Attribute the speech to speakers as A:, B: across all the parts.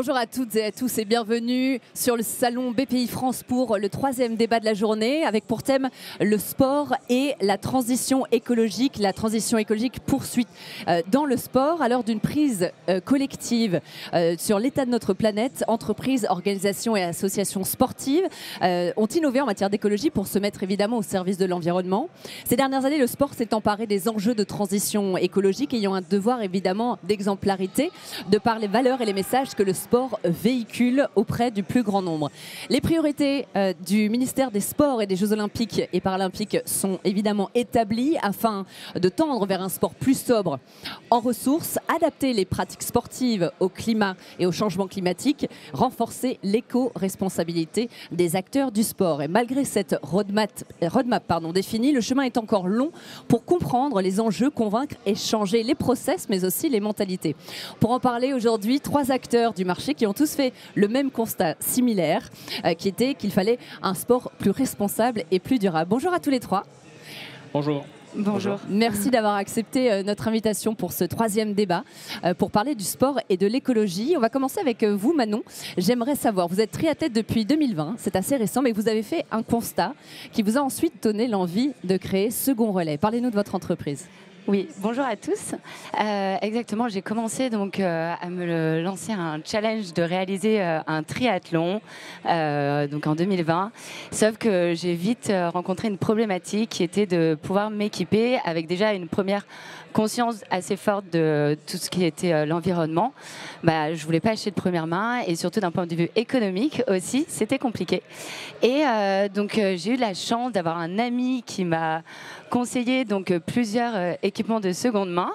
A: Bonjour à toutes et à tous et bienvenue sur le salon BPI France pour le 3e débat de la journée avec pour thème le sport et la transition écologique. La transition écologique poursuite dans le sport à l'heure d'une prise collective sur l'état de notre planète. Entreprises, organisations et associations sportives ont innové en matière d'écologie pour se mettre évidemment au service de l'environnement. Ces dernières années, le sport s'est emparé des enjeux de transition écologique ayant un devoir évidemment d'exemplarité de par les valeurs et les messages que le sport véhicule auprès du plus grand nombre. Les priorités du ministère des Sports et des Jeux Olympiques et Paralympiques sont évidemment établies afin de tendre vers un sport plus sobre en ressources, adapter les pratiques sportives au climat et au changement climatique, renforcer l'éco-responsabilité des acteurs du sport. Et malgré cette roadmap définie, le chemin est encore long pour comprendre les enjeux, convaincre et changer les process, mais aussi les mentalités. Pour en parler aujourd'hui, 3 acteurs du marché qui ont tous fait le même constat similaire, qui était qu'il fallait un sport plus responsable et plus durable. Bonjour à tous les 3.
B: Bonjour.
A: Bonjour. Merci d'avoir accepté notre invitation pour ce 3e débat pour parler du sport et de l'écologie. On va commencer avec vous, Manon. J'aimerais savoir, vous êtes triathlète depuis 2020, c'est assez récent, mais vous avez fait un constat qui vous a ensuite donné l'envie de créer Second Relais. Parlez-nous de votre entreprise.
C: Oui, bonjour à tous. Exactement, j'ai commencé donc à me lancer un challenge de réaliser un triathlon donc en 2020. Sauf que j'ai vite rencontré une problématique qui était de pouvoir m'équiper avec déjà une première conscience assez forte de tout ce qui était l'environnement. Je voulais pas acheter de première main et surtout d'un point de vue économique aussi, c'était compliqué. Et donc j'ai eu la chance d'avoir un ami qui m'a conseillé donc plusieurs équipements de seconde main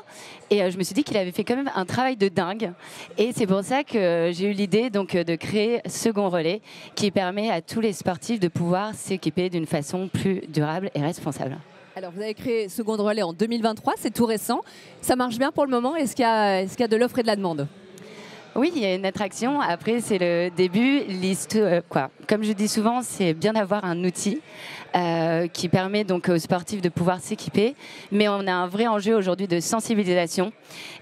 C: et je me suis dit qu'il avait fait quand même un travail de dingue et c'est pour ça que j'ai eu l'idée donc de créer Second Relais qui permet à tous les sportifs de pouvoir s'équiper d'une façon plus durable et responsable.
A: Alors, vous avez créé Second Relais en 2023, c'est tout récent. Ça marche bien pour le moment? Est-ce qu'il y a de l'offre et de la demande?
C: Oui, il y a une attraction. Après, c'est le début. Comme je dis souvent, c'est bien d'avoir un outil qui permet donc aux sportifs de pouvoir s'équiper. Mais on a un vrai enjeu aujourd'hui de sensibilisation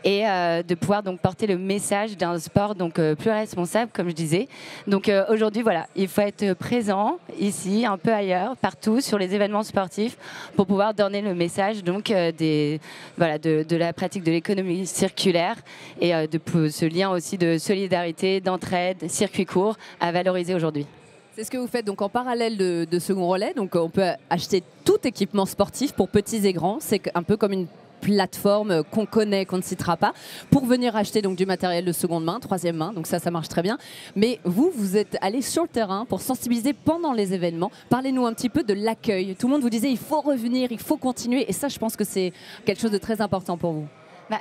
C: et de pouvoir donc porter le message d'un sport donc plus responsable, comme je disais. Donc aujourd'hui, voilà, il faut être présent ici, un peu ailleurs, partout sur les événements sportifs pour pouvoir donner le message donc de la pratique de l'économie circulaire et de ce lien aussi de solidarité, d'entraide, circuit court à valoriser aujourd'hui.
A: C'est ce que vous faites donc en parallèle de Second Relais. Donc on peut acheter tout équipement sportif pour petits et grands. C'est un peu comme une plateforme qu'on connaît, qu'on ne citera pas, pour venir acheter donc du matériel de seconde main, 3e main. Donc ça marche très bien. Mais vous êtes allé sur le terrain pour sensibiliser pendant les événements. Parlez-nous un petit peu de l'accueil. Tout le monde vous disait il faut revenir, il faut continuer. Et ça, je pense que c'est quelque chose de très important pour vous.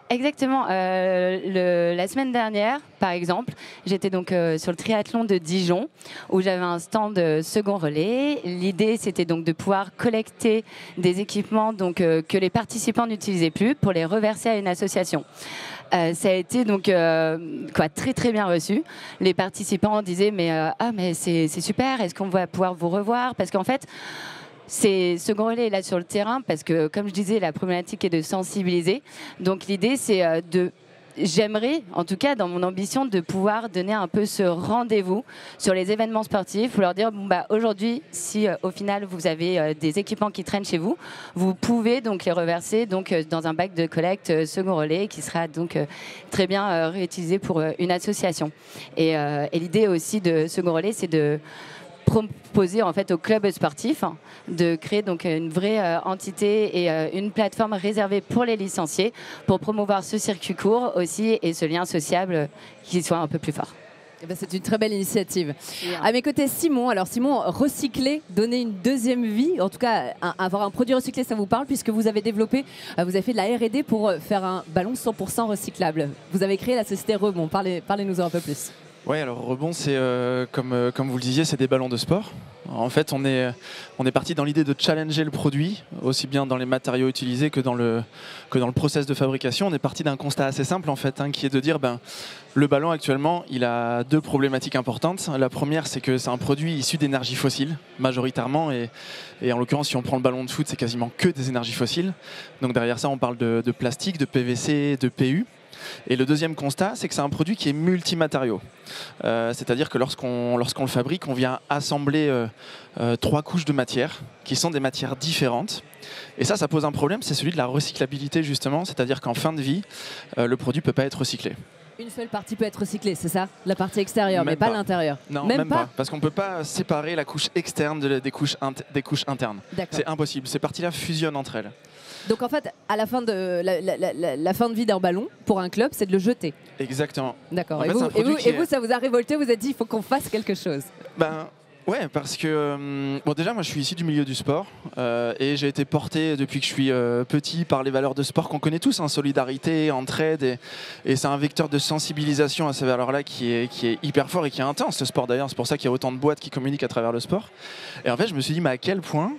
C: Exactement. La semaine dernière, par exemple, j'étais donc sur le triathlon de Dijon où j'avais un stand de Second Relais. L'idée, c'était donc de pouvoir collecter des équipements donc, que les participants n'utilisaient plus pour les reverser à une association. Ça a été donc très très bien reçu. Les participants disaient mais c'est super, est-ce qu'on va pouvoir vous revoir? Parce qu'en fait, Second Relais est là sur le terrain parce que, comme je disais, la problématique est de sensibiliser. Donc l'idée, c'est j'aimerais, en tout cas dans mon ambition, de pouvoir donner un peu ce rendez-vous sur les événements sportifs pour leur dire aujourd'hui, si au final vous avez des équipements qui traînent chez vous, vous pouvez donc les reverser donc, dans un bac de collecte Second Relais qui sera donc très bien réutilisé pour une association. Et l'idée aussi de Second Relais, c'est de proposer en fait aux clubs sportifs de créer donc une vraie entité et une plateforme réservée pour les licenciés pour promouvoir ce circuit court aussi et ce lien sociable qui soit un peu plus fort.
A: C'est une très belle initiative. À mes côtés, Simon. Alors Simon, recycler, donner une deuxième vie, en tout cas avoir un produit recyclé, ça vous parle puisque vous avez développé, vous avez fait de la R&D pour faire un ballon 100% recyclable. Vous avez créé la société Rebond. Parlez-nous-en un peu plus.
B: Oui, alors Rebond, c'est comme vous le disiez, c'est des ballons de sport. En fait, on est parti dans l'idée de challenger le produit, aussi bien dans les matériaux utilisés que dans le process de fabrication. On est parti d'un constat assez simple, en fait, qui est de dire le ballon actuellement, il a 2 problématiques importantes. La première, c'est que c'est un produit issu d'énergie fossile, majoritairement, et en l'occurrence, si on prend le ballon de foot, c'est quasiment que des énergies fossiles. Donc derrière ça, on parle de plastique, de PVC, de PU. Et le deuxième constat, c'est que c'est un produit qui est multimatériaux. C'est-à-dire que lorsqu'on le fabrique, on vient assembler 3 couches de matière qui sont des matières différentes. Et ça pose un problème, c'est celui de la recyclabilité justement, c'est-à-dire qu'en fin de vie, le produit ne peut pas être recyclé.
A: Une seule partie peut être recyclée, c'est ça? La partie extérieure, mais pas l'intérieur?
B: Non, même pas. Parce qu'on ne peut pas séparer la couche externe des couches internes. C'est impossible. Ces parties-là fusionnent entre elles.
A: Donc en fait, à la fin de, la fin de vie d'un ballon, pour un club, c'est de le jeter.
B: Exactement.
A: D'accord. Et vous, ça vous a révolté, vous avez dit il faut qu'on fasse quelque chose.
B: Ouais, parce que déjà moi je suis issu du milieu du sport et j'ai été porté depuis que je suis petit par les valeurs de sport qu'on connaît tous, hein, solidarité, entraide, et c'est un vecteur de sensibilisation à ces valeurs-là qui est hyper fort et qui est intense, le sport d'ailleurs. C'est pour ça qu'il y a autant de boîtes qui communiquent à travers le sport. Et en fait je me suis dit mais à quel point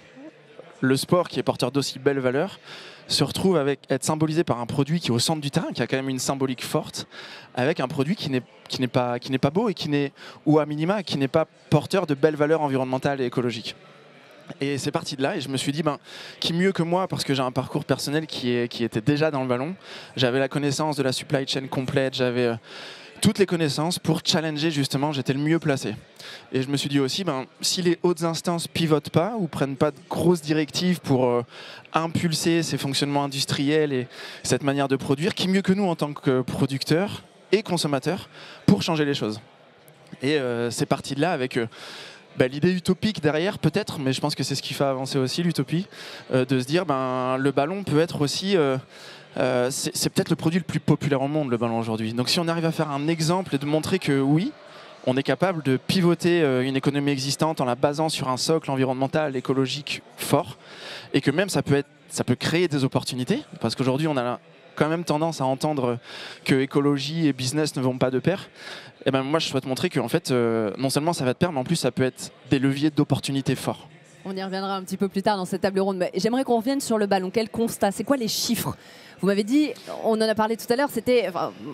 B: le sport, qui est porteur d'aussi belles valeurs, se retrouve avec être symbolisé par un produit qui est au centre du terrain, qui a quand même une symbolique forte, avec un produit qui n'est pas beau et ou à minima qui n'est pas porteur de belles valeurs environnementales et écologiques. Et c'est parti de là, et je me suis dit, qui mieux que moi, parce que j'ai un parcours personnel qui était déjà dans le ballon. J'avais la connaissance de la supply chain complète, j'avais toutes les connaissances pour challenger justement, j'étais le mieux placé. Et je me suis dit aussi, si les hautes instances pivotent pas ou prennent pas de grosses directives pour impulser ces fonctionnements industriels et cette manière de produire, qui mieux que nous en tant que producteurs et consommateurs pour changer les choses. Et c'est parti de là avec l'idée utopique derrière peut-être, mais je pense que c'est ce qui fait avancer aussi l'utopie, de se dire le ballon peut être aussi... c'est peut-être le produit le plus populaire au monde, le ballon aujourd'hui. Donc si on arrive à faire un exemple et de montrer que oui, on est capable de pivoter une économie existante en la basant sur un socle environnemental, écologique fort, et que même ça peut créer des opportunités, parce qu'aujourd'hui on a quand même tendance à entendre que écologie et business ne vont pas de pair. Et moi je souhaite montrer que en fait, non seulement ça va de pair, mais en plus ça peut être des leviers d'opportunités forts.
A: On y reviendra un petit peu plus tard dans cette table ronde, mais j'aimerais qu'on revienne sur le ballon. Quel constat? C'est quoi les chiffres? Vous m'avez dit, on en a parlé tout à l'heure,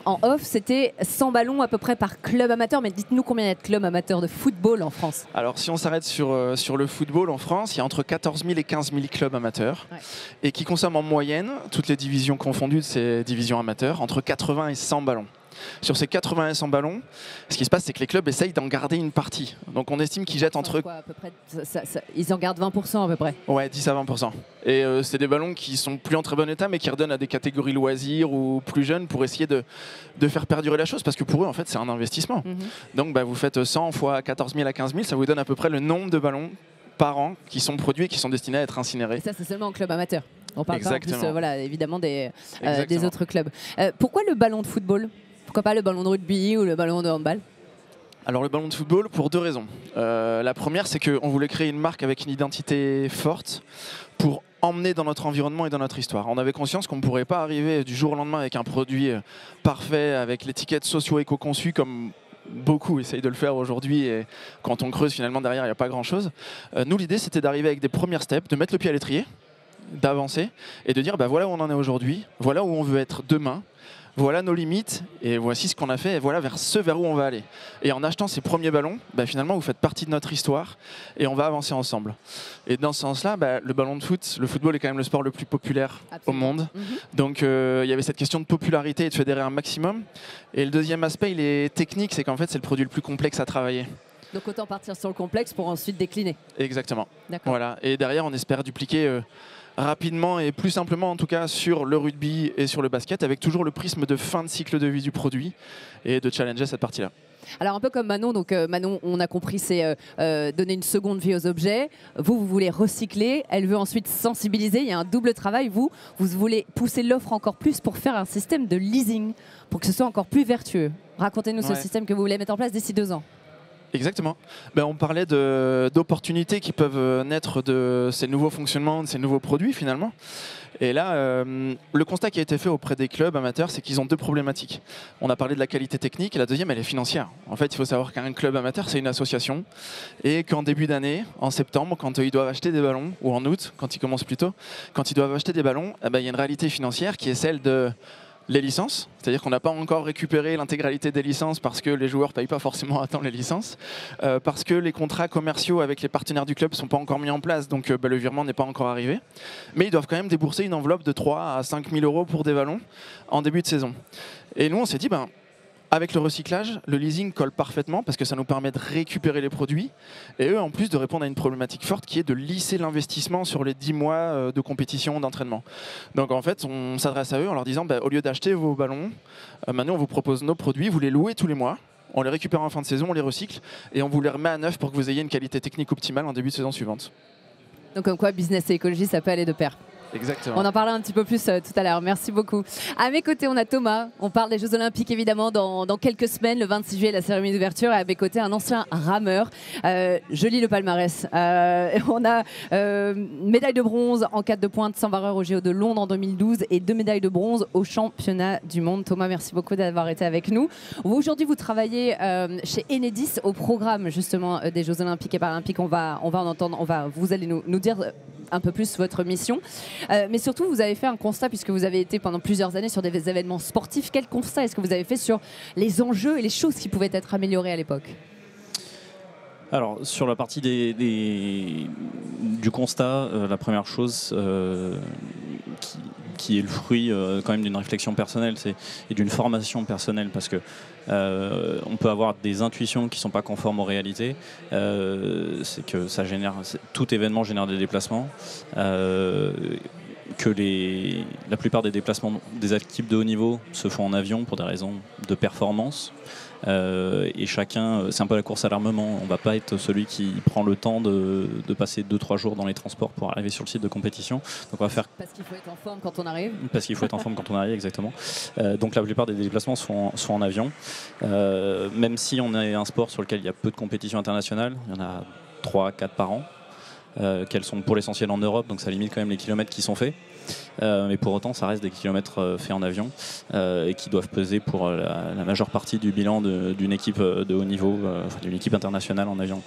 A: en off, c'était 100 ballons à peu près par club amateur, mais dites-nous combien il y a de clubs amateurs de football en France? Alors
B: si on s'arrête sur le football en France, il y a entre 14 000 et 15 000 clubs amateurs, et qui consomment en moyenne, toutes les divisions confondues de ces divisions amateurs, entre 80 et 100 ballons. Sur ces 80 et 100 ballons, ce qui se passe, c'est que les clubs essayent d'en garder une partie. Donc on estime qu'ils jettent entre...
A: Quoi, à peu près, ils en gardent 20% à peu près.
B: Ouais, 10 à 20%. Et c'est des ballons qui sont plus en très bon état, mais qui redonnent à des catégories loisirs ou plus jeunes pour essayer de faire perdurer la chose. Parce que pour eux, en fait, c'est un investissement. Donc vous faites 100 fois 14 000 à 15 000, ça vous donne à peu près le nombre de ballons par an qui sont produits et qui sont destinés à être incinérés.
A: Et ça, c'est seulement en club amateur. On parle
B: Exactement.
A: pas en plus, évidemment, des autres clubs. Pourquoi le ballon de football? Pourquoi pas le ballon de rugby ou le ballon de handball?
B: Alors le ballon de football, pour 2 raisons. La première, c'est qu'on voulait créer une marque avec une identité forte pour emmener dans notre environnement et dans notre histoire. On avait conscience qu'on ne pourrait pas arriver du jour au lendemain avec un produit parfait, avec l'étiquette socio-éco-conçue comme beaucoup essayent de le faire aujourd'hui, et quand on creuse finalement derrière il n'y a pas grand chose. Nous l'idée c'était d'arriver avec des premières steps, de mettre le pied à l'étrier, d'avancer et de dire voilà où on en est aujourd'hui, voilà où on veut être demain. Voilà nos limites et voici ce qu'on a fait et voilà vers où on va aller. Et en achetant ces premiers ballons, finalement vous faites partie de notre histoire et on va avancer ensemble. Et dans ce sens-là, le ballon de foot, le football est quand même le sport le plus populaire au monde. Donc il y avait cette question de popularité et de fédérer un maximum. Et le deuxième aspect, il est technique, c'est qu'en fait c'est le produit le plus complexe à travailler.
A: Donc autant partir sur le complexe pour ensuite décliner.
B: Exactement. Voilà. Et derrière on espère dupliquer rapidement et plus simplement en tout cas sur le rugby et sur le basket, avec toujours le prisme de fin de cycle de vie du produit et de challenger cette partie-là.
A: Alors un peu comme Manon, donc Manon, on a compris, c'est donner une seconde vie aux objets. Vous voulez recycler, elle veut ensuite sensibiliser. Il y a un double travail. Vous voulez pousser l'offre encore plus pour faire un système de leasing, pour que ce soit encore plus vertueux. Racontez-nous ce système que vous voulez mettre en place d'ici 2 ans.
B: Exactement. On parlait d'opportunités qui peuvent naître de ces nouveaux fonctionnements, de ces nouveaux produits finalement. Et là, le constat qui a été fait auprès des clubs amateurs, c'est qu'ils ont 2 problématiques. On a parlé de la qualité technique et la deuxième, elle est financière. En fait, il faut savoir qu'un club amateur, c'est une association et qu'en début d'année, en septembre, quand ils doivent acheter des ballons, ou en août, quand ils commencent plus tôt, quand ils doivent acheter des ballons, il y a une réalité financière qui est celle de les licences, c'est-à-dire qu'on n'a pas encore récupéré l'intégralité des licences parce que les joueurs ne payent pas forcément à temps les licences, parce que les contrats commerciaux avec les partenaires du club ne sont pas encore mis en place, donc le virement n'est pas encore arrivé. Mais ils doivent quand même débourser une enveloppe de 3 à 5 000 euros pour des ballons en début de saison. Et nous, on s'est dit, avec le recyclage, le leasing colle parfaitement parce que ça nous permet de récupérer les produits et eux, en plus, de répondre à une problématique forte qui est de lisser l'investissement sur les 10 mois de compétition, d'entraînement. Donc en fait, on s'adresse à eux en leur disant au lieu d'acheter vos ballons, maintenant on vous propose nos produits, vous les louez tous les mois, on les récupère en fin de saison, on les recycle et on vous les remet à neuf pour que vous ayez une qualité technique optimale en début de saison suivante.
A: Donc comme quoi, business et écologie, ça peut aller de pair.
B: Exactement.
A: On en parlera un petit peu plus tout à l'heure. Merci beaucoup. À mes côtés, on a Thomas. On parle des Jeux Olympiques évidemment dans quelques semaines, le 26 juillet, la cérémonie d'ouverture. Et à mes côtés, un ancien rameur. Je lis le palmarès. On a médaille de bronze en 4 de pointe, 120 heures au JO de Londres en 2012 et 2 médailles de bronze au championnat du monde. Thomas, merci beaucoup d'avoir été avec nous. Aujourd'hui, vous travaillez chez Enedis au programme justement des Jeux Olympiques et Paralympiques. On va en entendre. Vous allez nous dire un peu plus votre mission. Mais surtout, vous avez fait un constat, puisque vous avez été pendant plusieurs années sur des événements sportifs. Quel constat est-ce que vous avez fait sur les enjeux et les choses qui pouvaient être améliorées à l'époque ?
D: Alors, sur la partie du constat, la première chose qui est le fruit quand même d'une réflexion personnelle et d'une formation personnelle, parce que on peut avoir des intuitions qui ne sont pas conformes aux réalités. C'est que tout événement génère des déplacements. Que la plupart des déplacements des équipes de haut niveau se font en avion pour des raisons de performance. Et chacun, c'est un peu la course à l'armement. On ne va pas être celui qui prend le temps de passer 2-3 jours dans les transports pour arriver sur le site de compétition. Donc on va faire...
A: Parce qu'il faut être en forme quand on arrive.
D: Parce qu'il faut être en forme quand on arrive, exactement. Donc la plupart des déplacements sont en avion. Même si on est un sport sur lequel il y a peu de compétitions internationales, il y en a 3-4 par an. Qu'elles sont pour l'essentiel en Europe, donc ça limite quand même les kilomètres qui sont faits. Mais pour autant, ça reste des kilomètres faits en avion et qui doivent peser pour la majeure partie du bilan d'une équipe de haut niveau, d'une équipe internationale en avion.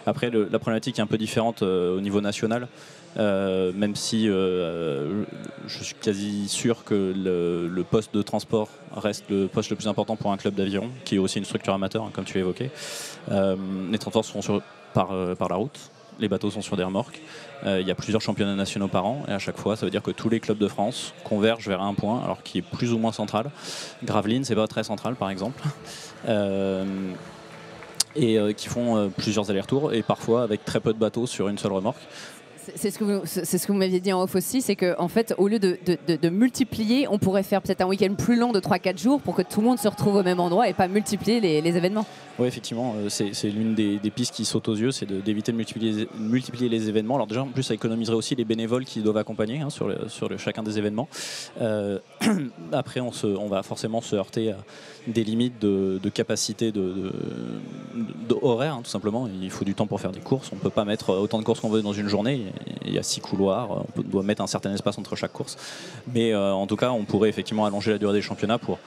D: Après, la problématique est un peu différente au niveau national, même si je suis quasi sûr que le poste de transport reste le poste le plus important pour un club d'aviron, qui est aussi une structure amateur, hein, comme tu l'as évoqué. Les transports seront par la route. Les bateaux sont sur des remorques. Il y a plusieurs championnats nationaux par an et à chaque fois, ça veut dire que tous les clubs de France convergent vers un point, alors qui est plus ou moins central. Gravelines, c'est pas très central, par exemple. Et qui font plusieurs allers-retours et parfois avec très peu de bateaux sur une seule remorque.
A: C'est ce que vous m'aviez dit en off aussi, c'est qu'en fait, au lieu de multiplier, on pourrait faire peut-être un week-end plus long de 3-4 jours pour que tout le monde se retrouve au même endroit et pas multiplier les événements.
D: Oui, effectivement, c'est l'une des pistes qui saute aux yeux, c'est d'éviter de multiplier les événements. Alors déjà, en plus, ça économiserait aussi les bénévoles qui doivent accompagner sur chacun des événements. Après, on va forcément se heurter à des limites de capacité horaire, hein, tout simplement. Il faut du temps pour faire des courses. On ne peut pas mettre autant de courses qu'on veut dans une journée. Il y a 6 couloirs. On doit mettre un certain espace entre chaque course. Mais en tout cas, on pourrait effectivement allonger la durée des championnats pour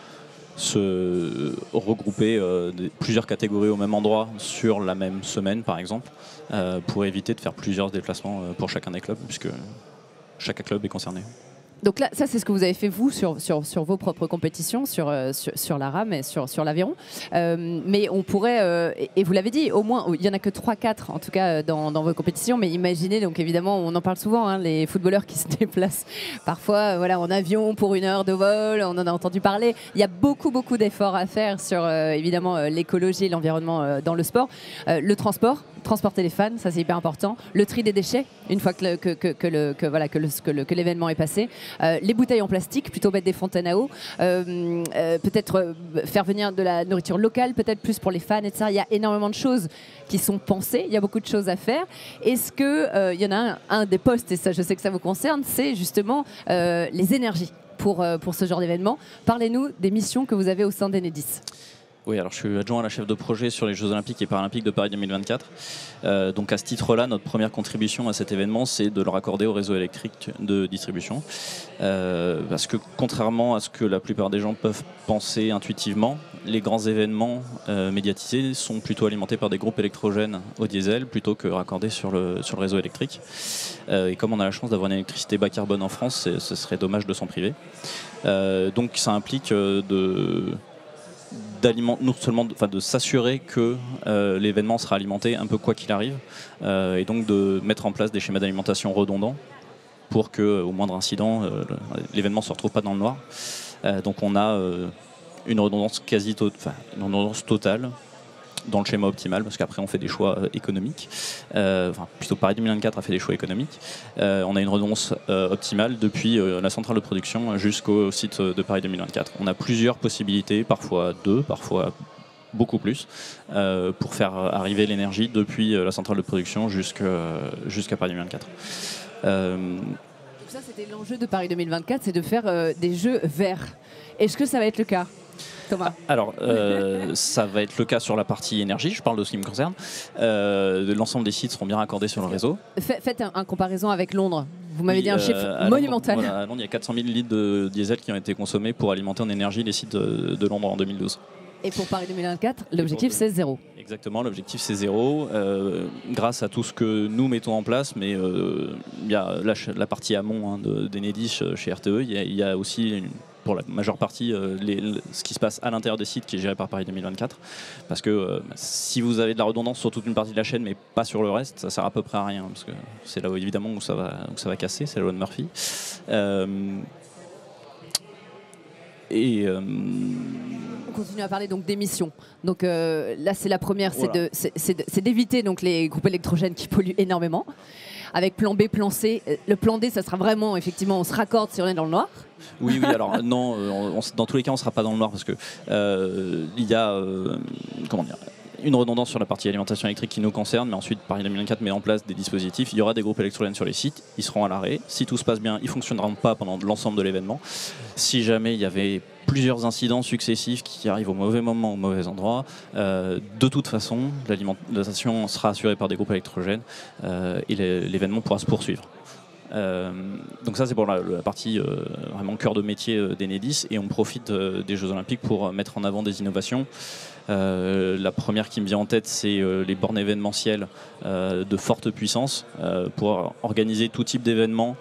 D: se regrouper plusieurs catégories au même endroit sur la même semaine, par exemple, pour éviter de faire plusieurs déplacements pour chacun des clubs, puisque chaque club est concerné.
A: Donc là, ça c'est ce que vous avez fait vous sur vos propres compétitions, sur la rame et sur l'aviron. Mais on pourrait, et vous l'avez dit, au moins, il n'y en a que 3-4 en tout cas dans vos compétitions, mais imaginez, donc évidemment, on en parle souvent, hein, les footballeurs qui se déplacent parfois en avion pour 1 heure de vol, on en a entendu parler. Il y a beaucoup d'efforts à faire sur évidemment l'écologie et l'environnement dans le sport. Le transporter les fans, ça c'est hyper important. Le tri des déchets, une fois que l'événement est passé. Les bouteilles en plastique, plutôt mettre des fontaines à eau. Peut-être faire venir de la nourriture locale, peut-être plus pour les fans, etc. Il y a énormément de choses qui sont pensées, il y a beaucoup de choses à faire. Est-ce qu'il y en a un des postes, et ça je sais que ça vous concerne, c'est justement les énergies pour ce genre d'événement. Parlez-nous des missions que vous avez au sein d'Enedis.
D: Oui, alors je suis adjoint à la chef de projet sur les Jeux Olympiques et Paralympiques de Paris 2024. Donc à ce titre-là, notre première contribution à cet événement, c'est de le raccorder au réseau électrique de distribution. Parce que contrairement à ce que la plupart des gens peuvent penser intuitivement, les grands événements médiatisés sont plutôt alimentés par des groupes électrogènes au diesel plutôt que raccordés sur le réseau électrique. Et comme on a la chance d'avoir une électricité bas carbone en France, ce serait dommage de s'en priver. Donc ça implique non seulement de s'assurer que l'événement sera alimenté un peu quoi qu'il arrive, et donc de mettre en place des schémas d'alimentation redondants pour qu'au moindre incident, l'événement ne se retrouve pas dans le noir. Donc on a une redondance une redondance totale dans le schéma optimal, parce qu'après on fait des choix économiques, plutôt Paris 2024 a fait des choix économiques. On a une redondance optimale depuis la centrale de production jusqu'au site de Paris 2024. On a plusieurs possibilités, parfois 2, parfois beaucoup plus, pour faire arriver l'énergie depuis la centrale de production jusqu'à Paris 2024.
A: Ça, c'était l'enjeu de Paris 2024, c'est de faire des jeux verts. Est-ce que ça va être le cas, Thomas?
D: Alors, ça va être le cas sur la partie énergie, je parle de ce qui me concerne. L'ensemble des sites seront bien raccordés sur le réseau.
A: Faites un comparaison avec Londres. Vous m'avez dit un chiffre monumental.
D: Voilà, à Londres, il y a 400 000 litres de diesel qui ont été consommés pour alimenter en énergie les sites de Londres en 2012.
A: Et pour Paris 2024, l'objectif c'est 0.
D: Exactement, l'objectif c'est 0. Grâce à tout ce que nous mettons en place, mais il y a la partie amont d'Enedis chez RTE, il y a aussi pour la majeure partie ce qui se passe à l'intérieur des sites qui est géré par Paris 2024. Parce que si vous avez de la redondance sur toute une partie de la chaîne mais pas sur le reste, ça sert à peu près à rien. Parce que c'est là où évidemment où ça va casser, c'est la loi de Murphy.
A: On continue à parler donc d'émissions. Donc là c'est la première,
D: voilà.
A: c'est d'éviter donc les groupes électrogènes qui polluent énormément. Avec plan B, plan C. Le plan D, ça sera vraiment, effectivement, on se raccorde si on est dans le noir.
D: Oui, alors non, dans tous les cas, on ne sera pas dans le noir parce que il y a une redondance sur la partie alimentation électrique qui nous concerne, mais ensuite Paris 2024 met en place des dispositifs. Il y aura des groupes électrogènes sur les sites, ils seront à l'arrêt. Si tout se passe bien, ils ne fonctionneront pas pendant l'ensemble de l'événement. Si jamais il y avait plusieurs incidents successifs qui arrivent au mauvais moment, au mauvais endroit, de toute façon, l'alimentation sera assurée par des groupes électrogènes et l'événement pourra se poursuivre. Donc ça c'est pour la partie vraiment cœur de métier d'Enedis, et on profite des Jeux Olympiques pour mettre en avant des innovations. La première qui me vient en tête, c'est les bornes événementielles de forte puissance pour organiser tout type d'événements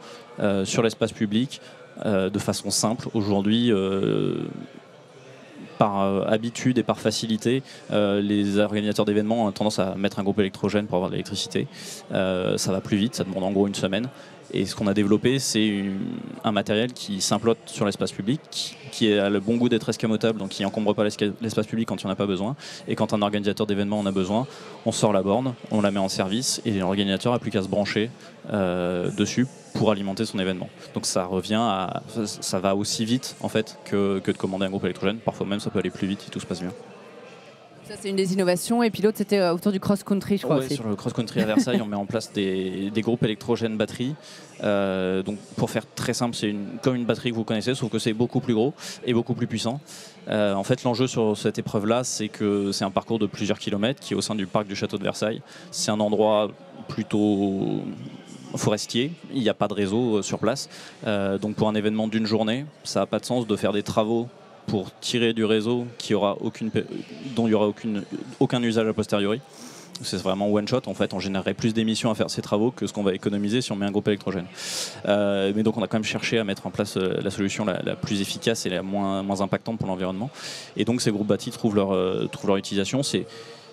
D: sur l'espace public de façon simple. Aujourd'hui, par habitude et par facilité, les organisateurs d'événements ont tendance à mettre un groupe électrogène pour avoir de l'électricité. Ça va plus vite, ça demande en gros une semaine. Et ce qu'on a développé, c'est un matériel qui s'implote sur l'espace public, qui a le bon goût d'être escamotable, donc qui n'encombre pas l'espace public quand il n'y en a pas besoin. Et quand un organisateur d'événement en a besoin, on sort la borne, on la met en service, et l'organisateur n'a plus qu'à se brancher dessus pour alimenter son événement. Donc ça va aussi vite en fait que de commander un groupe électrogène. Parfois même ça peut aller plus vite si tout se passe bien.
A: Ça c'est une des innovations, et puis l'autre c'était autour du cross-country, je crois.
D: Ouais,
A: aussi.
D: Sur le cross-country à Versailles, on met en place des groupes électrogènes batteries. Donc pour faire très simple, c'est comme une batterie que vous connaissez, sauf que c'est beaucoup plus gros et beaucoup plus puissant. En fait, l'enjeu sur cette épreuve-là, c'est que c'est un parcours de plusieurs kilomètres qui est au sein du parc du château de Versailles. C'est un endroit plutôt forestier, il n'y a pas de réseau sur place. Donc pour un événement d'une journée, ça n'a pas de sens de faire des travaux pour tirer du réseau dont il n'y aura aucun usage a posteriori. C'est vraiment one shot. En fait, on générerait plus d'émissions à faire ces travaux que ce qu'on va économiser si on met un groupe électrogène. Mais donc on a quand même cherché à mettre en place la solution la plus efficace et la moins impactante pour l'environnement. Et donc ces groupes bâtis trouvent leur utilisation.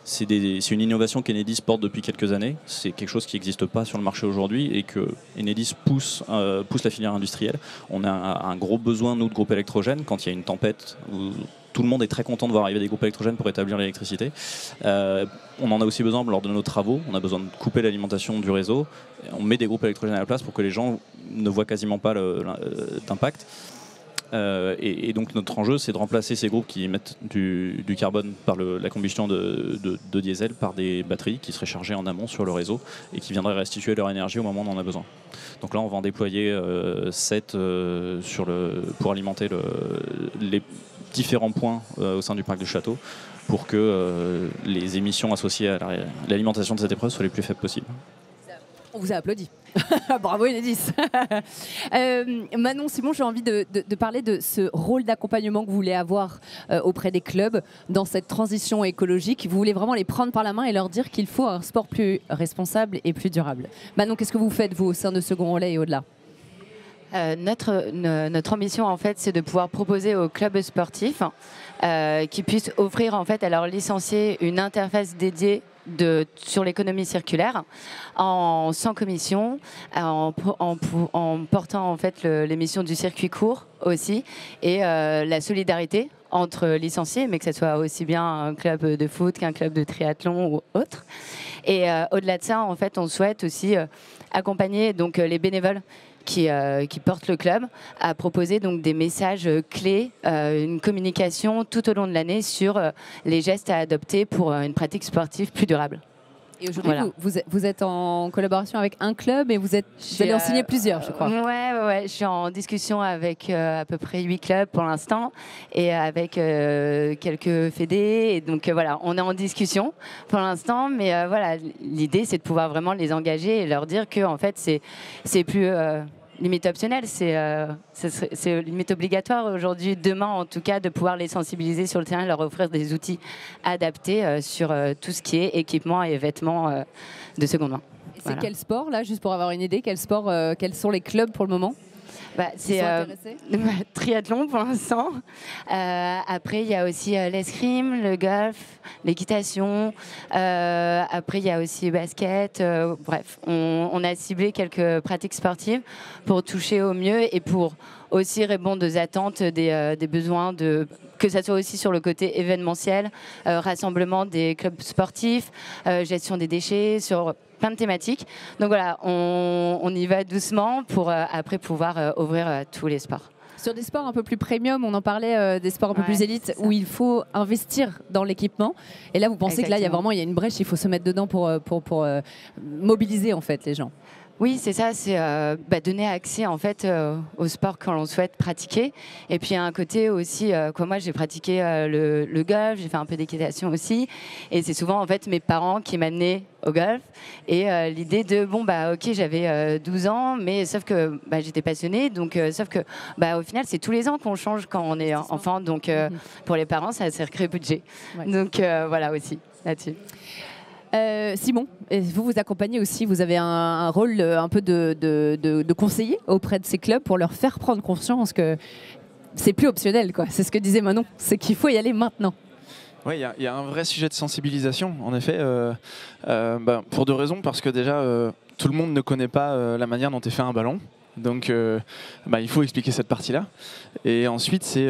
D: C'est une innovation qu'Enedis porte depuis quelques années. C'est quelque chose qui n'existe pas sur le marché aujourd'hui et que Enedis pousse la filière industrielle. On a un gros besoin, nous, de groupes électrogènes. Quand il y a une tempête où tout le monde est très content de voir arriver des groupes électrogènes pour établir l'électricité. On en a aussi besoin lors de nos travaux. On a besoin de couper l'alimentation du réseau. On met des groupes électrogènes à la place pour que les gens ne voient quasiment pas d'impact. Et donc notre enjeu, c'est de remplacer ces groupes qui émettent du carbone par la combustion de diesel par des batteries qui seraient chargées en amont sur le réseau et qui viendraient restituer leur énergie au moment où on en a besoin. Donc là, on va en déployer 7 pour alimenter les différents points au sein du parc du château. pour que les émissions associées à l'alimentation de cette épreuve soient les plus faibles possibles.
A: On vous a applaudi. Bravo Enedis. Manon, Simon, j'ai envie de parler de ce rôle d'accompagnement que vous voulez avoir auprès des clubs dans cette transition écologique. Vous voulez vraiment les prendre par la main et leur dire qu'il faut un sport plus responsable et plus durable. Manon, qu'est-ce que vous faites, vous, au sein de Second Relais et au-delà ?
C: Notre ambition, en fait, c'est de pouvoir proposer aux clubs sportifs qui puissent offrir en fait, à leurs licenciés une interface dédiée sur l'économie circulaire, sans commission, en portant en fait l'émission du circuit court aussi, et la solidarité entre licenciés, mais que ce soit aussi bien un club de foot qu'un club de triathlon ou autre. Et au-delà de ça, en fait, on souhaite aussi accompagner donc, les bénévoles qui portent le club, à proposer donc des messages clés, une communication tout au long de l'année sur les gestes à adopter pour une pratique sportive plus durable.
A: Et aujourd'hui, vous êtes en collaboration avec un club et vous allez en signer plusieurs, je crois.
C: Ouais, je suis en discussion avec à peu près 8 clubs pour l'instant et avec quelques fédés. Et donc voilà, on est en discussion pour l'instant, mais voilà, l'idée c'est de pouvoir vraiment les engager et leur dire que en fait c'est plus limite optionnel, c'est limite obligatoire aujourd'hui, demain en tout cas, de pouvoir les sensibiliser sur le terrain et leur offrir des outils adaptés sur tout ce qui est équipement et vêtements de seconde main.
A: Et c'est quel sport, là, juste pour avoir une idée, quels sont les clubs pour le moment ?
C: C'est triathlon pour l'instant. Après, il y a aussi l'escrime, le golf, l'équitation. Après, il y a aussi basket. Bref, on a ciblé quelques pratiques sportives pour toucher au mieux et pour aussi répondre aux attentes des besoins que ça soit aussi sur le côté événementiel, rassemblement des clubs sportifs, gestion des déchets, sur plein de thématiques. Donc voilà, on y va doucement pour après pouvoir ouvrir tous les sports.
A: Sur des sports un peu plus premium, on en parlait, des sports un peu plus élites, où il faut investir dans l'équipement. Et là, vous pensez que là, il y a une brèche, il faut se mettre dedans pour mobiliser en fait les gens.
C: Oui, c'est ça, c'est donner accès en fait au sport que l'on souhaite pratiquer. Et puis il y a un côté aussi, moi j'ai pratiqué le golf, j'ai fait un peu d'équitation aussi. Et c'est souvent en fait mes parents qui m'amenaient au golf. Et l'idée de, ok, j'avais 12 ans, mais sauf que j'étais passionnée. Donc sauf que au final, c'est tous les ans qu'on change quand on est enfant. Donc pour les parents, c'est un sacré budget. Ouais. Donc voilà aussi, là-dessus.
A: Simon, vous accompagnez aussi, vous avez un rôle un peu de conseiller auprès de ces clubs pour leur faire prendre conscience que c'est plus optionnel, quoi. C'est ce que disait Manon, c'est qu'il faut y aller maintenant.
B: Oui, il y a un vrai sujet de sensibilisation, en effet, pour deux raisons, parce que déjà, tout le monde ne connaît pas la manière dont est fait un ballon. Donc il faut expliquer cette partie-là. Et ensuite, c'est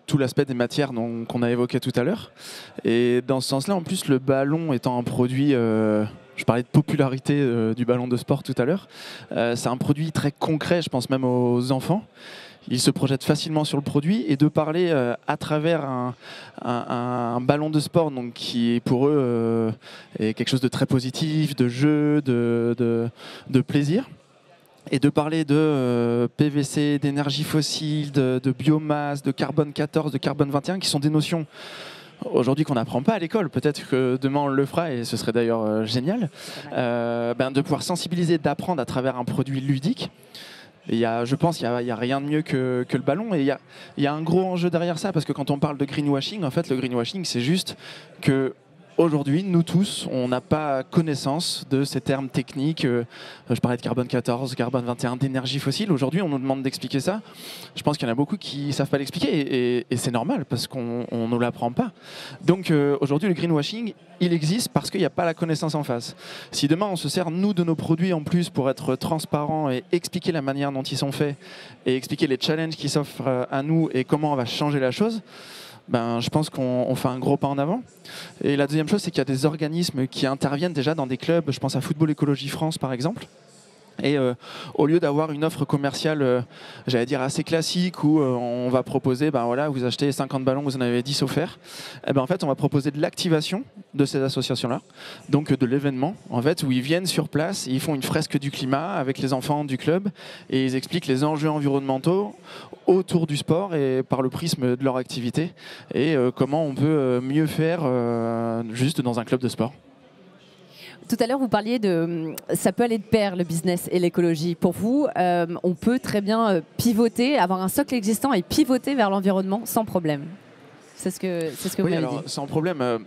B: tout l'aspect des matières qu'on a évoqué tout à l'heure. Et dans ce sens-là, en plus, le ballon étant un produit... je parlais de popularité du ballon de sport tout à l'heure. C'est un produit très concret, je pense même aux enfants. Ils se projettent facilement sur le produit. Et de parler à travers un ballon de sport, donc, qui est pour eux est quelque chose de très positif, de jeu, de plaisir. Et de parler de PVC, d'énergie fossile, de biomasse, de carbone 14, de carbone 21, qui sont des notions aujourd'hui qu'on n'apprend pas à l'école. Peut-être que demain on le fera et ce serait d'ailleurs génial. De pouvoir sensibiliser, d'apprendre à travers un produit ludique. Et je pense qu'il n'y a rien de mieux que le ballon. Et il y a un gros enjeu derrière ça, parce que quand on parle de greenwashing, en fait, le greenwashing, c'est juste que aujourd'hui, nous tous, on n'a pas connaissance de ces termes techniques. Je parlais de carbone 14, carbone 21, d'énergie fossile. Aujourd'hui, on nous demande d'expliquer ça. Je pense qu'il y en a beaucoup qui ne savent pas l'expliquer et c'est normal parce qu'on ne nous l'apprend pas. Donc aujourd'hui, le greenwashing, il existe parce qu'il n'y a pas la connaissance en face. Si demain, on se sert, nous, de nos produits en plus pour être transparents et expliquer la manière dont ils sont faits et expliquer les challenges qui s'offrent à nous et comment on va changer la chose, je pense qu'on fait un gros pas en avant. Et la deuxième chose, c'est qu'il y a des organismes qui interviennent déjà dans des clubs. Je pense à Football Écologie France, par exemple, Et au lieu d'avoir une offre commerciale, j'allais dire assez classique, où on va proposer, ben voilà, vous achetez 50 ballons, vous en avez 10 offerts, et ben en fait, on va proposer de l'activation de ces associations-là, donc de l'événement, en fait, où ils viennent sur place, ils font une fresque du climat avec les enfants du club, et ils expliquent les enjeux environnementaux autour du sport et par le prisme de leur activité, et comment on peut mieux faire juste dans un club de sport.
A: Tout à l'heure, vous parliez de ça peut aller de pair, le business et l'écologie. Pour vous, on peut très bien pivoter, avoir un socle existant et pivoter vers l'environnement sans problème. C'est ce que vous
B: Oui,
A: m'avez
B: alors,
A: dit.
B: sans problème.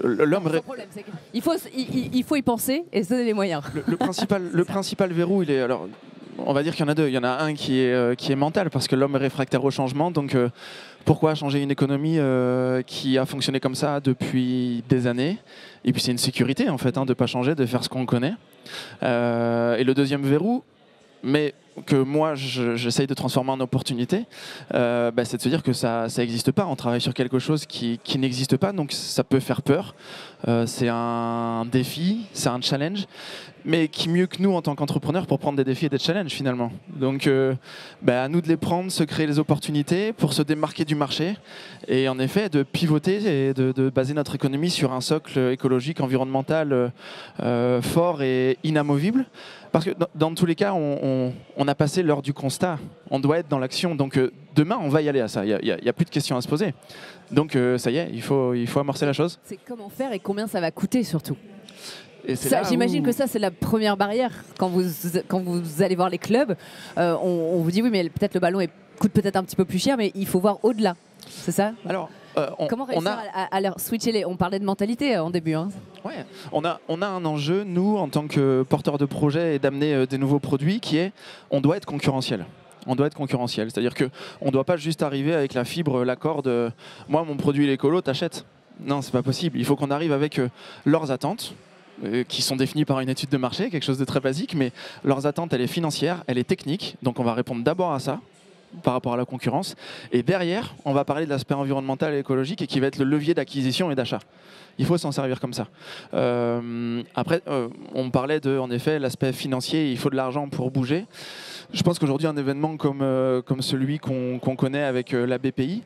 B: L'homme
A: Sans problème, il faut y penser et se donner les moyens.
B: le principal verrou, il est alors. On va dire qu'il y en a deux. Il y en a un qui est mental, parce que l'homme est réfractaire au changement. Donc pourquoi changer une économie qui a fonctionné comme ça depuis des années? Et puis c'est une sécurité en fait, de ne pas changer, de faire ce qu'on connaît. Et le deuxième verrou, mais que moi j'essaye de transformer en opportunité, c'est de se dire que ça n'existe pas. On travaille sur quelque chose qui n'existe pas, donc ça peut faire peur. C'est un défi, c'est un challenge, mais qui mieux que nous en tant qu'entrepreneurs pour prendre des défis et des challenges finalement. Donc à nous de les prendre, se créer les opportunités pour se démarquer du marché et en effet de pivoter et de baser notre économie sur un socle écologique, environnemental fort et inamovible. Parce que dans tous les cas, on a passé l'heure du constat. On doit être dans l'action. Donc demain, on va y aller à ça. Il n'y a plus de questions à se poser. Donc ça y est, il faut amorcer la chose.
A: C'est comment faire et combien ça va coûter surtout.
B: J'imagine
A: que ça, c'est la première barrière. Quand vous allez voir les clubs, on vous dit oui, mais peut-être le ballon coûte peut-être un petit peu plus cher, mais il faut voir au-delà. C'est ça?
B: Alors,
A: comment réussir à leur switcher on parlait de mentalité en début.
B: Ouais, on a un enjeu, nous, en tant que porteurs de projet et d'amener des nouveaux produits, qui est on doit être concurrentiel. On doit être concurrentiel. C'est-à-dire qu'on ne doit pas juste arriver avec la fibre, la corde. Moi, mon produit il est écolo, t'achètes. Non, c'est pas possible. Il faut qu'on arrive avec leurs attentes, qui sont définies par une étude de marché, quelque chose de très basique, mais leurs attentes, elle est financière, elle est technique. Donc on va répondre d'abord à ça, par rapport à la concurrence. Et derrière, on va parler de l'aspect environnemental et écologique, et qui va être le levier d'acquisition et d'achat. Il faut s'en servir comme ça. Après, on parlait en effet, l'aspect financier, il faut de l'argent pour bouger. Je pense qu'aujourd'hui, un événement comme celui qu'on connaît avec la BPI,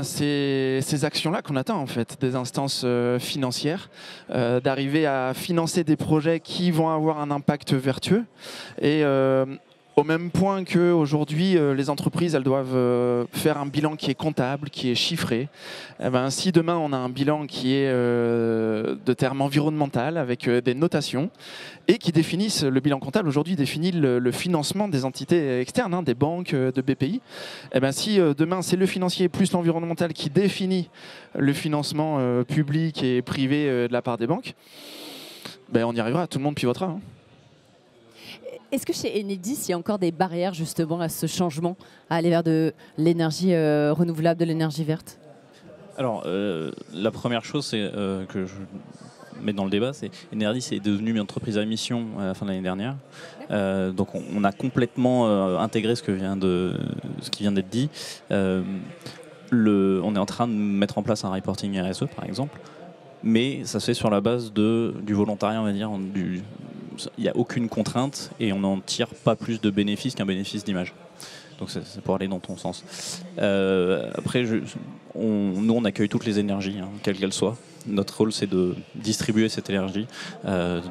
B: c'est ces actions-là qu'on attend, en fait, des instances financières, d'arriver à financer des projets qui vont avoir un impact vertueux. Et au même point qu'aujourd'hui, les entreprises, elles doivent faire un bilan qui est comptable, qui est chiffré. Si demain, on a un bilan qui est de terme environnemental, avec des notations, et qui définissent, le bilan comptable aujourd'hui définit le financement des entités externes, des banques, de BPI. Si demain, c'est le financier plus l'environnemental qui définit le financement public et privé de la part des banques, on y arrivera, tout le monde pivotera.
A: Est-ce que chez Enedis, il y a encore des barrières justement à ce changement, à aller vers de l'énergie renouvelable, de l'énergie verte?
D: Alors, la première chose que je mets dans le débat, c'est Enedis est devenue une entreprise à mission à la fin de l'année dernière. Donc on a complètement intégré ce qui vient d'être dit. On est en train de mettre en place un reporting RSE, par exemple, mais ça se fait sur la base du volontariat, on va dire. Il n'y a aucune contrainte et on n'en tire pas plus de bénéfices qu'un bénéfice d'image. Donc c'est pour aller dans ton sens. Après, nous, on accueille toutes les énergies, quelles qu'elles soient. Notre rôle, c'est de distribuer cette énergie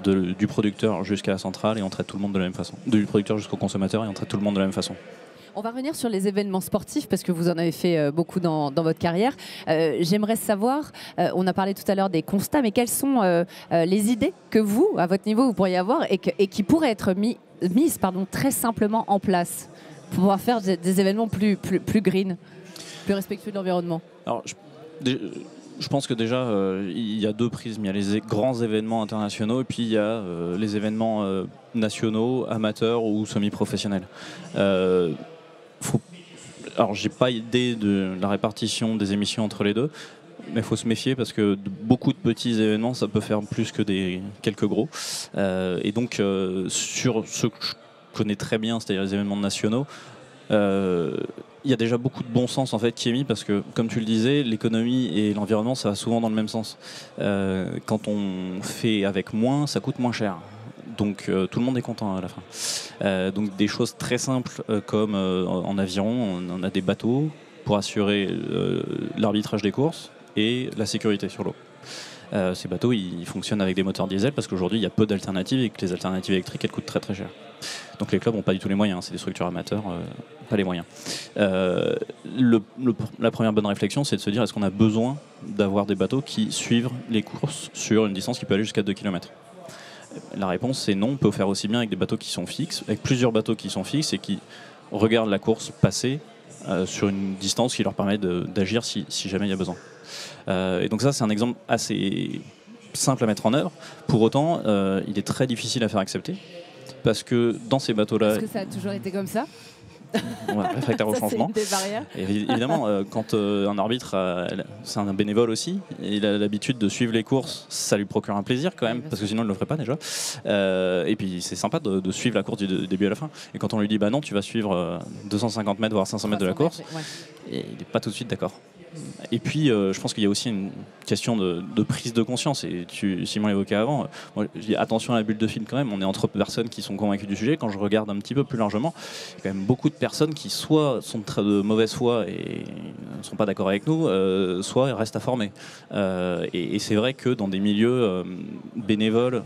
D: du producteur jusqu'à la centrale, et on traite tout le monde de la même façon. Du producteur jusqu'au consommateur, et on traite tout le monde de la même façon.
A: On va revenir sur les événements sportifs parce que vous en avez fait beaucoup dans votre carrière. J'aimerais savoir, on a parlé tout à l'heure des constats, mais quelles sont les idées que vous, à votre niveau, vous pourriez avoir et qui pourraient être mises très simplement en place pour pouvoir faire des événements plus green, plus respectueux de l'environnement? Alors,
D: je pense que déjà, il y a deux prismes. Il y a les grands événements internationaux et puis il y a les événements nationaux, amateurs ou semi-professionnels. Alors, j'ai pas idée de la répartition des émissions entre les deux, mais il faut se méfier parce que beaucoup de petits événements, ça peut faire plus que quelques gros. Et donc, sur ce que je connais très bien, c'est-à-dire les événements nationaux, il y a déjà beaucoup de bon sens en fait qui est mis parce que, comme tu le disais, l'économie et l'environnement, ça va souvent dans le même sens. Quand on fait avec moins, ça coûte moins cher. Donc tout le monde est content à la fin. Donc des choses très simples comme en avion, on a des bateaux pour assurer l'arbitrage des courses et la sécurité sur l'eau. Ces bateaux ils fonctionnent avec des moteurs diesel parce qu'aujourd'hui il y a peu d'alternatives et que les alternatives électriques elles coûtent très très cher. Donc les clubs n'ont pas du tout les moyens, c'est des structures amateurs, pas les moyens. La première bonne réflexion c'est de se dire est-ce qu'on a besoin d'avoir des bateaux qui suivent les courses sur une distance qui peut aller jusqu'à 2 km. La réponse c'est non, on peut faire aussi bien avec des bateaux qui sont fixes, avec plusieurs bateaux qui sont fixes et qui regardent la course passer sur une distance qui leur permet d'agir si jamais il y a besoin. Et donc ça c'est un exemple assez simple à mettre en œuvre. Pour autant, il est très difficile à faire accepter parce que dans ces bateaux-là...
A: Est-ce que ça a toujours été comme ça ?
D: Réfractaire au changement.
A: C'est une des barrières.
D: Et évidemment, quand un arbitre, c'est un bénévole aussi, et il a l'habitude de suivre les courses, ça lui procure un plaisir quand même, parce que sinon il ne le ferait pas déjà. Et puis c'est sympa de suivre la course du début à la fin. Et quand on lui dit bah non, tu vas suivre 250 mètres voire 500 mètres de la course, et il n'est pas tout de suite d'accord. Et puis je pense qu'il y a aussi une question de prise de conscience, et Simon l'évoquait avant, moi je dis attention à la bulle de film quand même, on est entre personnes qui sont convaincues du sujet. Quand je regarde un petit peu plus largement, il y a quand même beaucoup de personnes qui soit sont de mauvaise foi et ne sont pas d'accord avec nous, soit restent à former. Et c'est vrai que dans des milieux bénévoles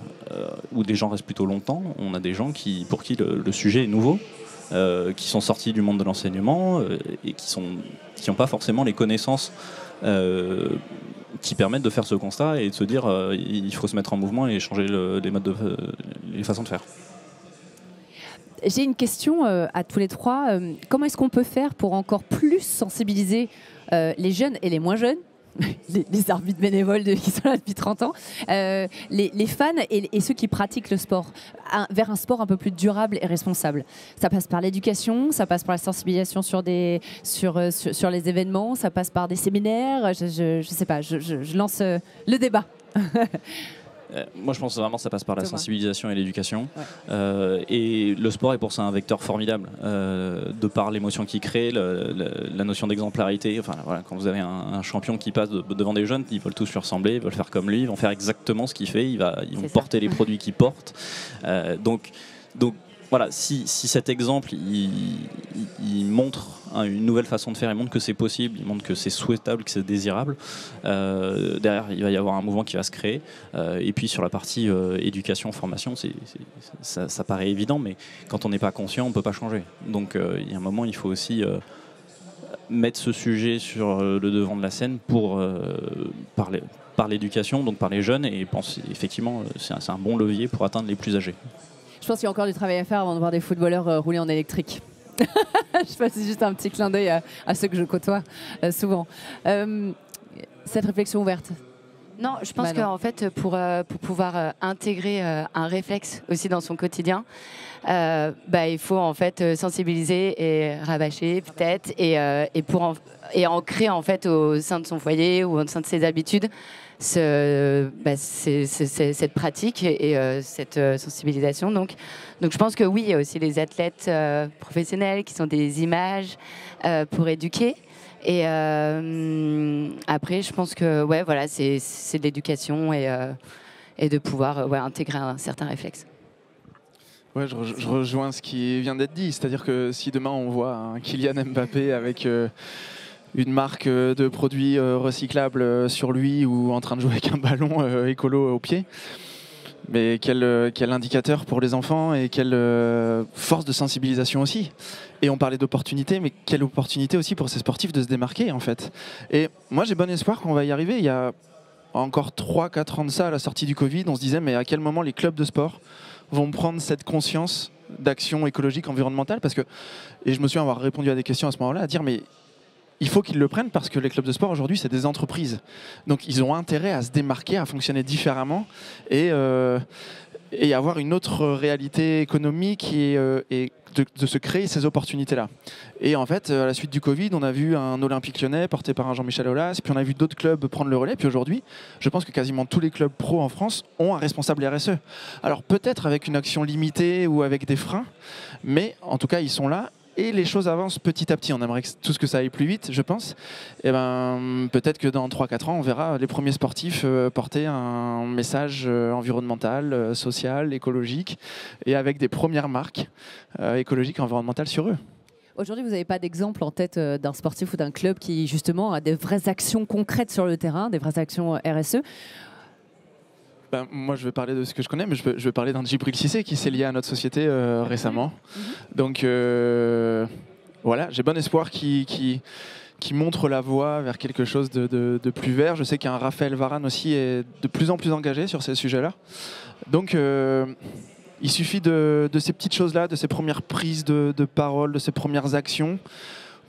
D: où des gens restent plutôt longtemps, on a des gens pour qui le sujet est nouveau, qui sont sortis du monde de l'enseignement et qui n'ont pas forcément les connaissances qui permettent de faire ce constat et de se dire il faut se mettre en mouvement et changer les façons de faire.
A: J'ai une question à tous les trois. Comment est-ce qu'on peut faire pour encore plus sensibiliser les jeunes et les moins jeunes, les arbitres bénévoles qui sont là depuis 30 ans, les fans et ceux qui pratiquent le sport, vers un sport un peu plus durable et responsable? Ça passe par l'éducation, ça passe par la sensibilisation sur les événements, ça passe par des séminaires, je sais pas, je lance le débat.
D: Moi je pense vraiment que ça passe par la sensibilisation et l'éducation,
A: ouais.
D: Et le sport est pour ça un vecteur formidable, de par l'émotion qu'il crée, la notion d'exemplarité. Enfin, voilà, quand vous avez un champion qui passe devant des jeunes, ils veulent tous lui ressembler, ils veulent faire comme lui, ils vont faire exactement ce qu'il fait, ils vont porter les produits qu'il porte, donc voilà, si cet exemple il montre une nouvelle façon de faire, il montre que c'est possible, il montre que c'est souhaitable, que c'est désirable, derrière il va y avoir un mouvement qui va se créer, et puis sur la partie éducation, formation, ça paraît évident, mais quand on n'est pas conscient on ne peut pas changer. Donc il y a un moment il faut aussi mettre ce sujet sur le devant de la scène par l'éducation, donc par les jeunes, et penser effectivement c'est un bon levier pour atteindre les plus âgés.
A: Je pense qu'il y a encore du travail à faire avant de voir des footballeurs rouler en électrique. Je passe juste un petit clin d'œil à ceux que je côtoie souvent. Cette réflexion ouverte.
C: Non, je pense qu'en fait, pour pouvoir intégrer un réflexe aussi dans son quotidien, il faut en fait sensibiliser et rabâcher peut-être, et ancrer en fait au sein de son foyer ou au sein de ses habitudes cette pratique et cette sensibilisation. Donc je pense que oui, il y a aussi les athlètes professionnels qui sont des images pour éduquer. Et après, je pense que voilà, c'est de l'éducation et de pouvoir intégrer un certain réflexe.
B: Ouais, je rejoins ce qui vient d'être dit. C'est-à-dire que si demain on voit un Kylian Mbappé avec une marque de produits recyclables sur lui ou en train de jouer avec un ballon écolo au pied, mais quel indicateur pour les enfants et quelle force de sensibilisation aussi. Et on parlait d'opportunité, mais quelle opportunité aussi pour ces sportifs de se démarquer en fait. Et moi j'ai bon espoir qu'on va y arriver. Il y a encore 3-4 ans de ça, à la sortie du Covid, on se disait mais à quel moment les clubs de sport vont prendre cette conscience d'action écologique, environnementale, parce que, et je me souviens avoir répondu à des questions à ce moment-là, à dire mais il faut qu'ils le prennent parce que les clubs de sport aujourd'hui c'est des entreprises, donc ils ont intérêt à se démarquer, à fonctionner différemment et avoir une autre réalité économique et de se créer ces opportunités-là. Et en fait, à la suite du Covid, on a vu un Olympique Lyonnais porté par un Jean-Michel Aulas, puis on a vu d'autres clubs prendre le relais, puis aujourd'hui, je pense que quasiment tous les clubs pro en France ont un responsable RSE. Alors peut-être avec une action limitée ou avec des freins, mais en tout cas, ils sont là. et les choses avancent petit à petit. On aimerait tout ce que ça aille plus vite, je pense. Et ben, peut-être que dans 3-4 ans, on verra les premiers sportifs porter un message environnemental, social, écologique, et avec des premières marques écologiques et environnementales sur eux.
A: Aujourd'hui, vous n'avez pas d'exemple en tête d'un sportif ou d'un club qui justement a des vraies actions concrètes sur le terrain, des vraies actions RSE?
B: Ben, moi, je vais parler de ce que je connais, mais je vais parler d'un Djibril Cissé qui s'est lié à notre société récemment. Donc voilà, j'ai bon espoir qui montre la voie vers quelque chose de plus vert. Je sais qu'un Raphaël Varane aussi est de plus en plus engagé sur ces sujets-là. Donc il suffit de ces petites choses-là, de ces premières prises de parole, de ces premières actions,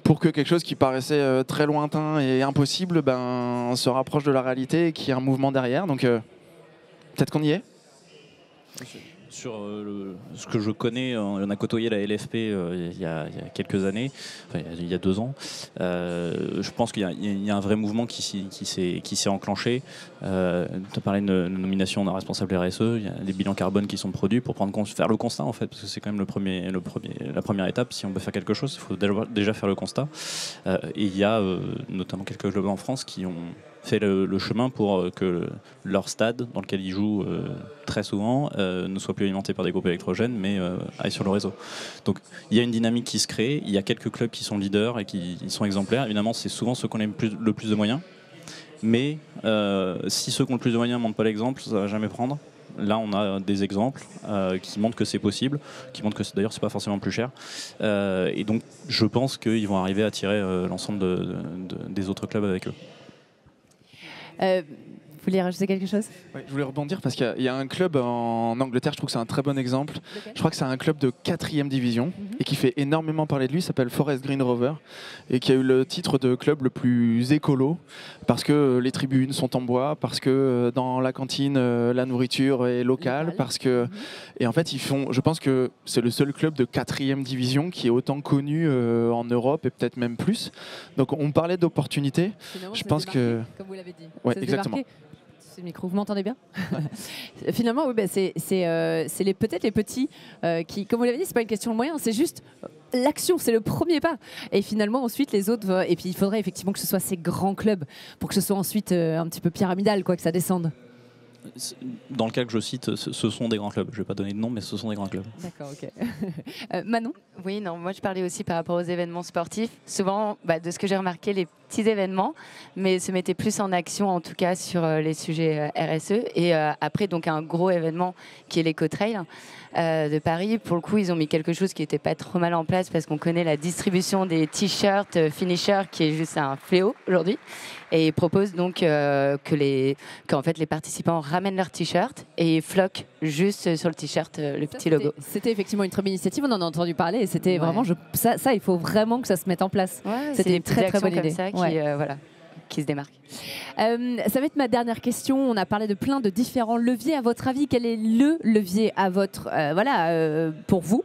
B: pour que quelque chose qui paraissait très lointain et impossible se rapproche de la réalité et qu'il y ait un mouvement derrière. Donc peut-être qu'on y est.
D: Sur ce que je connais, on a côtoyé la LFP il y a quelques années, enfin, il y a 2 ans. Je pense qu'il y a un vrai mouvement qui s'est enclenché. Tu as parlé de nomination d'un responsable RSE, il y a des bilans carbone qui sont produits pour faire le constat en fait, parce que c'est quand même la première étape. Si on veut faire quelque chose, il faut déjà faire le constat. Et il y a notamment quelques clubs en France qui ont fait le chemin pour que leur stade, dans lequel ils jouent très souvent, ne soit plus alimenté par des groupes électrogènes, mais aille sur le réseau. Donc il y a une dynamique qui se crée, il y a quelques clubs qui sont leaders et qui sont exemplaires. Évidemment, c'est souvent ceux qui ont le plus de moyens, mais si ceux qui ont le plus de moyens ne montrent pas l'exemple, ça ne va jamais prendre. Là, on a des exemples qui montrent que c'est possible, qui montrent que d'ailleurs, c'est pas forcément plus cher. Et donc, je pense qu'ils vont arriver à attirer l'ensemble des autres clubs avec eux.
A: Vous vouliez rajouter quelque chose?
B: Oui, je voulais rebondir parce qu'il y a un club en Angleterre, je trouve que c'est un très bon exemple. Je crois que c'est un club de 4e division et qui fait énormément parler de lui, s'appelle Forest Green Rover et qui a eu le titre de club le plus écolo parce que les tribunes sont en bois, parce que dans la cantine la nourriture est locale, parce que et en fait je pense que c'est le seul club de 4e division qui est autant connu en Europe et peut-être même plus. Donc on parlait d'opportunités. Je pense que
A: comme vous l'avez dit.
B: Ouais, exactement.
A: C'est le micro, vous m'entendez bien? Finalement, oui, c'est peut-être les petits qui, comme vous l'avez dit, c'est pas une question de moyens, c'est juste l'action, c'est le premier pas. Et finalement, ensuite, les autres. Et puis, il faudrait effectivement que ce soit ces grands clubs pour que ce soit ensuite un petit peu pyramidal, quoi, que ça descende.
D: Dans le cas que je cite, ce sont des grands clubs. Je ne vais pas donner de nom, mais ce sont des grands clubs.
A: D'accord, ok. Manon?
C: Oui, non, moi je parlais aussi par rapport aux événements sportifs. Souvent, de ce que j'ai remarqué, les petits événements, mais se mettaient plus en action, en tout cas sur les sujets RSE. Et après, donc un gros événement qui est l'Eco-Trail de Paris. Pour le coup, ils ont mis quelque chose qui n'était pas trop mal en place parce qu'on connaît la distribution des t-shirts finisher qui est juste un fléau aujourd'hui. Et ils proposent donc qu'en fait les participants ramènent leur t-shirt et floquent juste sur le t-shirt le petit logo.
A: C'était effectivement une très bonne initiative, on en a entendu parler et c'était vraiment, ça il faut vraiment que ça se mette en place.
C: Ouais,
A: c'était une très bonne idée.
C: Ça qui se démarque.
A: Ça va être ma dernière question. On a parlé de plein de différents leviers. À votre avis, quel est le levier à votre, pour vous,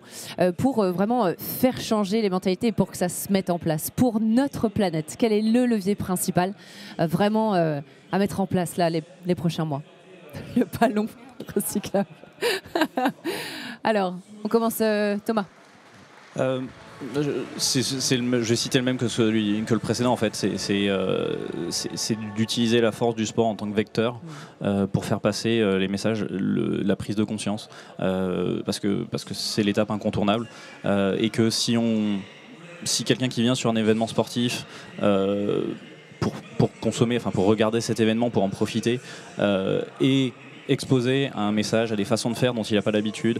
A: pour vraiment faire changer les mentalités et pour que ça se mette en place pour notre planète? Quel est le levier principal vraiment à mettre en place là, les prochains mois? Le ballon recyclable. Alors, on commence, Thomas.
D: Je vais citer le même que le précédent en fait. C'est d'utiliser la force du sport en tant que vecteur pour faire passer les messages, la prise de conscience, parce que c'est l'étape incontournable et que si quelqu'un qui vient sur un événement sportif pour consommer, enfin pour regarder cet événement, pour en profiter et exposé à un message, à des façons de faire dont il n'a pas l'habitude,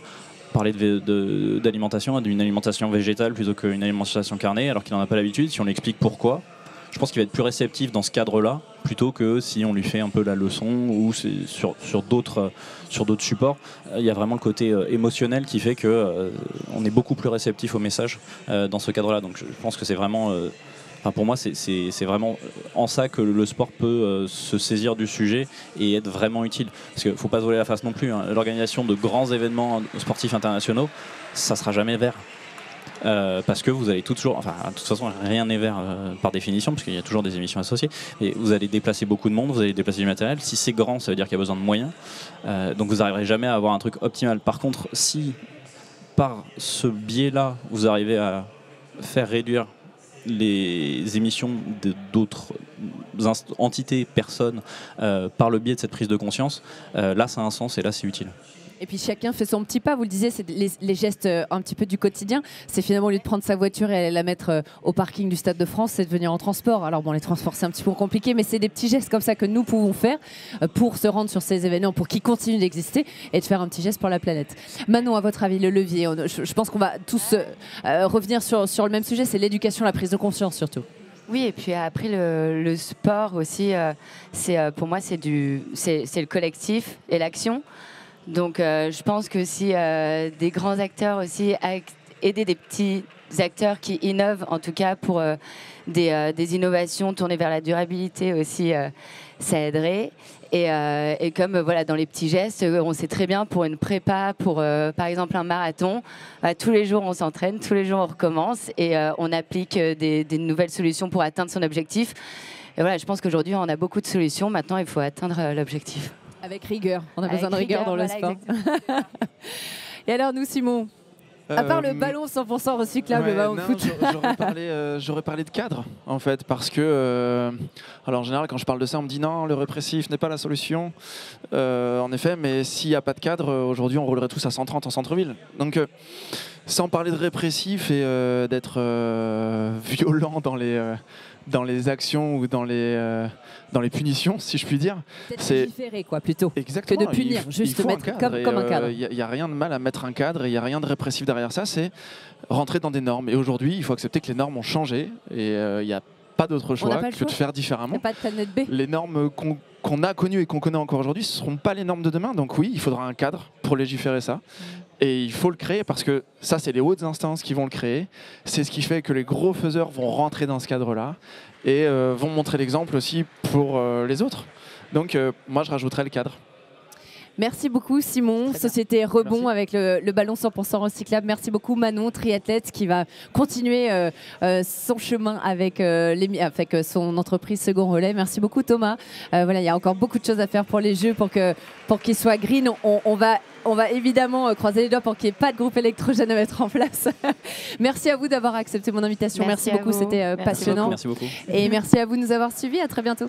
D: parler d'alimentation, d'une alimentation végétale plutôt qu'une alimentation carnée, alors qu'il n'en a pas l'habitude, si on lui explique pourquoi, je pense qu'il va être plus réceptif dans ce cadre-là, plutôt que si on lui fait un peu la leçon ou sur d'autres supports. Il y a vraiment le côté émotionnel qui fait qu'on est beaucoup plus réceptif au message dans ce cadre-là. Donc je pense que c'est vraiment... pour moi, c'est vraiment en ça que le sport peut se saisir du sujet et être vraiment utile. Parce qu'il ne faut pas se voiler la face non plus. L'organisation de grands événements sportifs internationaux, ça ne sera jamais vert. Parce que vous allez toujours... Enfin, de toute façon, rien n'est vert par définition, parce qu'il y a toujours des émissions associées. Et vous allez déplacer beaucoup de monde, vous allez déplacer du matériel. Si c'est grand, ça veut dire qu'il y a besoin de moyens. Donc vous n'arriverez jamais à avoir un truc optimal. Par contre, si par ce biais-là, vous arrivez à faire réduire les émissions d'autres entités, personnes, par le biais de cette prise de conscience, là ça a un sens et là c'est utile.
A: Et puis chacun fait son petit pas, vous le disiez, c'est les gestes un petit peu du quotidien. C'est finalement, au lieu de prendre sa voiture et aller la mettre au parking du Stade de France, c'est de venir en transport. Alors bon, les transports c'est un petit peu compliqué, mais c'est des petits gestes comme ça que nous pouvons faire pour se rendre sur ces événements, pour qu'ils continuent d'exister et de faire un petit geste pour la planète. Manon, à votre avis, le levier, je pense qu'on va tous revenir sur le même sujet, c'est l'éducation, la prise de conscience surtout.
C: Oui, et puis après le sport aussi, pour moi c'est le collectif et l'action. Donc je pense que si des grands acteurs aussi aider des petits acteurs qui innovent, en tout cas pour des innovations tournées vers la durabilité aussi, ça aiderait. Et comme voilà, dans les petits gestes, on sait très bien pour une prépa, pour par exemple un marathon, tous les jours on s'entraîne, tous les jours on recommence et on applique des nouvelles solutions pour atteindre son objectif. Et voilà, je pense qu'aujourd'hui on a beaucoup de solutions, maintenant il faut atteindre l'objectif.
A: Avec rigueur, on a besoin de rigueur dans le sport. Et alors nous, Simon, à part le ballon 100% recyclable, le ballon de foot.
B: J'aurais parlé de cadre, en fait, parce que, alors en général, quand je parle de ça, on me dit non, le répressif n'est pas la solution. En effet, mais s'il n'y a pas de cadre, aujourd'hui, on roulerait tous à 130 en centre-ville. Donc, sans parler de répressif et d'être violent dans les actions ou dans les punitions, si je puis dire.
A: C'est légiférer, quoi, plutôt.
B: Exactement.
A: Que de punir, juste mettre comme un cadre.
B: Il n'y a rien de mal à mettre un cadre et il n'y a rien de répressif derrière ça, c'est rentrer dans des normes. Et aujourd'hui, il faut accepter que les normes ont changé et il n'y a pas d'autre choix que de faire différemment.
A: Il n'y a pas de planète B.
B: Les normes qu'on a connues et qu'on connaît encore aujourd'hui, ce ne seront pas les normes de demain. Donc oui, il faudra un cadre pour légiférer ça. Et il faut le créer parce que ça, c'est les hautes instances qui vont le créer. C'est ce qui fait que les gros faiseurs vont rentrer dans ce cadre-là et vont montrer l'exemple aussi pour les autres. Donc moi, je rajouterais le cadre.
A: Merci beaucoup Simon, Société Rebond. Merci. Avec le ballon 100% recyclable. Merci beaucoup Manon, triathlète qui va continuer son chemin avec son entreprise Second Relais. Merci beaucoup Thomas. Voilà, il y a encore beaucoup de choses à faire pour les Jeux pour qu'ils soient green. On va évidemment croiser les doigts pour qu'il n'y ait pas de groupe électrogène à mettre en place. Merci à vous d'avoir accepté mon invitation. Merci beaucoup, c'était passionnant.
D: Merci beaucoup.
A: Et merci à vous de nous avoir suivis. À très bientôt.